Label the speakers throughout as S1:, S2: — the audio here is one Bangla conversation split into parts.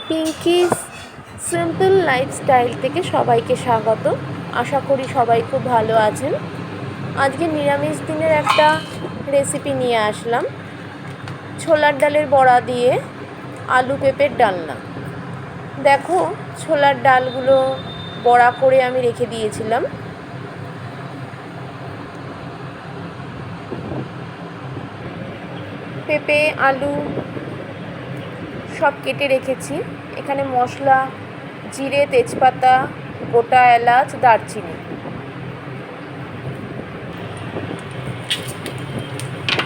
S1: পিঙ্কিস সিম্পল লাইফস্টাইল থেকে সবাইকে স্বাগত। আশা করি সবাই খুব ভালো আছেন। আজকে নিরামিষ দিনের একটা রেসিপি নিয়ে আসলাম, ছোলার ডালের বড়া দিয়ে আলু পেঁপের ডালনা। দেখো, ছোলার ডালগুলো বড়া করে আমি রেখে দিয়েছিলাম। পেঁপে আলু সব কেটে রেখেছি। এখানে মশলা জিরে, তেজপাতা, গোটা এলাচ, দারচিনি।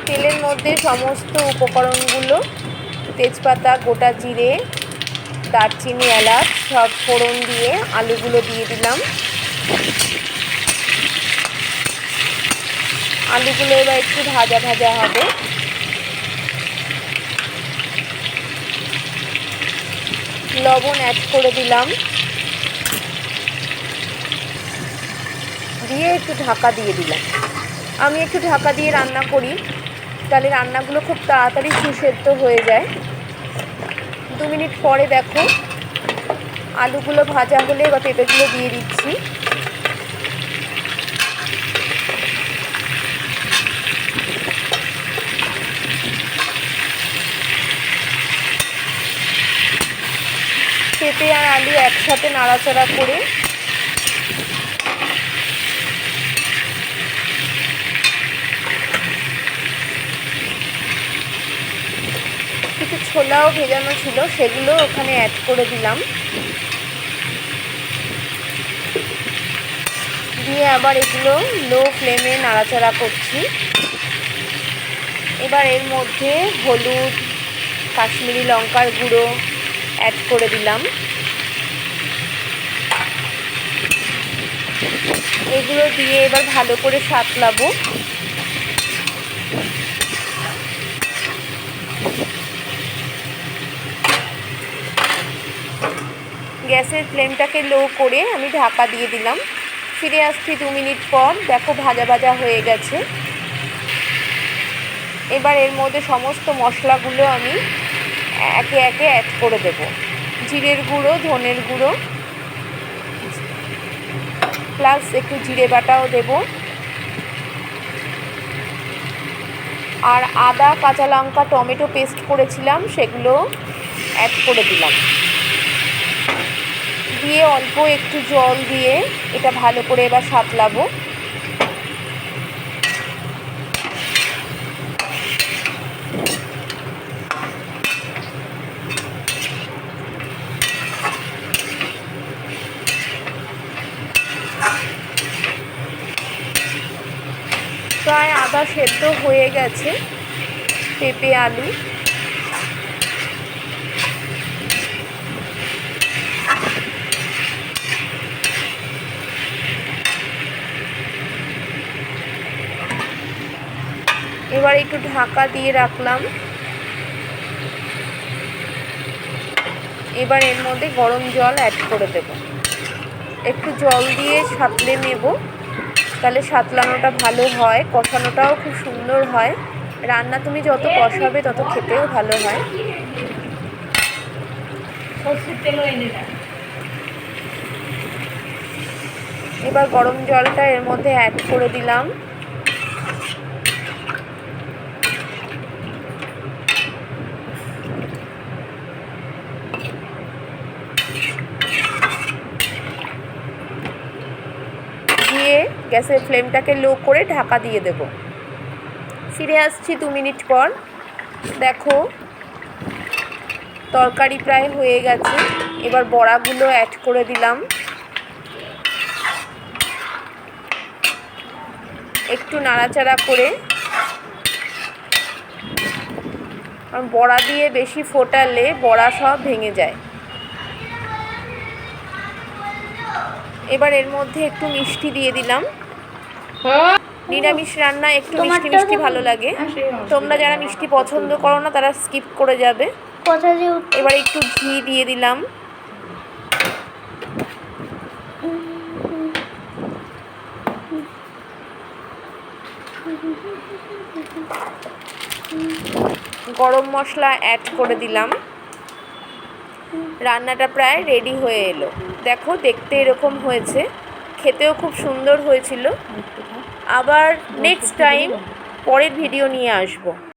S1: তেলের মধ্যে সমস্ত উপকরণগুলো, তেজপাতা, গোটা জিরে, দারচিনি, এলাচ সব ফোড়ন দিয়ে আলুগুলো দিয়ে দিলাম। আলুগুলো এবার একটু ভাজা ভাজা হবে। লবণ অ্যাড করে দিলাম, দিয়ে একটু ঢাকা দিয়ে দিলাম। আমি একটু ঢাকা দিয়ে রান্না করি, তাহলে রান্নাগুলো খুব তাড়াতাড়ি সুসেদ্ধ হয়ে যায়। 2 মিনিট পরে দেখো আলুগুলো ভাজা হলে এবার পেঁপেগুলো দিয়ে দিচ্ছি। পেঁপে আর আলু একসাথে নাড়াচাড়া করে কিছু ছোলাও ভেজানো ছিল, সেগুলো ওখানে অ্যাড করে দিলাম। দিয়ে আবার এগুলো লো ফ্লেমে নাড়াচাড়া করছি। এবার এর মধ্যে হলুদ, কাশ্মীরি লঙ্কার গুঁড়ো অ্যাড করে দিলাম। এগুলো দিয়ে এবার ভালো করে সাঁতলাবো। গ্যাসের ফ্লেমটাকে লো করে আমি ঢাকা দিয়ে দিলাম। ফিরে আসছি 2 মিনিট পর। দেখো ভাজা ভাজা হয়ে গেছে। এবার এর মধ্যে সমস্ত মশলাগুলো আমি একে একে অ্যাড করে দেব। জিরের গুঁড়ো, ধনের গুঁড়ো, প্লাস একটু জিরে বাটাও দেব। আর আদা, কাঁচা লঙ্কা, টমেটো পেস্ট করেছিলাম, সেগুলো অ্যাড করে দিলাম। দিয়ে অল্প একটু জল দিয়ে এটা ভালো করে এবার সাঁতলাবো। প্রায় আদা সেদ্ধ হয়ে গেছে পেঁপে আলু। এবার একটু ঢাকা দিয়ে রাখলাম। এবার এর মধ্যে গরম জল অ্যাড করে দেব। একটু জল দিয়ে সাঁতলে নেব, তাহলে সাঁতলানোটা ভালো হয়, কষানোটাও খুব সুন্দর হয়। রান্না তুমি যত কষাবে তত খেতেও ভালো হয়। এবার গরম জলটা এর মধ্যে অ্যাড করে দিলাম। দিয়ে গ্যাসের ফ্লেমটাকে লো করে ঢাকা দিয়ে দেব। ফিরে আসছি 2 মিনিট পর। দেখো তরকারি প্রায় হয়ে গেছে। এবার বড়াগুলো অ্যাড করে দিলাম। একটু নাড়াচাড়া করে, কারণ বড়া দিয়ে বেশি ফোটালে বড়া সব ভেঙে যায়। এবার এর মধ্যে একটু মিষ্টি দিয়ে দিলাম। নিরামিষ রান্না একটু মিষ্টি মিষ্টি ভালো লাগে। তোমরা যারা মিষ্টি পছন্দ করো না তারা স্কিপ করে যাবে। এবার একটু ঘি দিয়ে দিলাম। গরম মশলা অ্যাড করে দিলাম। রান্নাটা প্রায় রেডি হয়ে এলো। দেখো দেখতে এরকম হয়েছে, খেতেও খুব সুন্দর হয়েছিল। আবার নেক্সট টাইম পরের ভিডিও নিয়ে আসবো।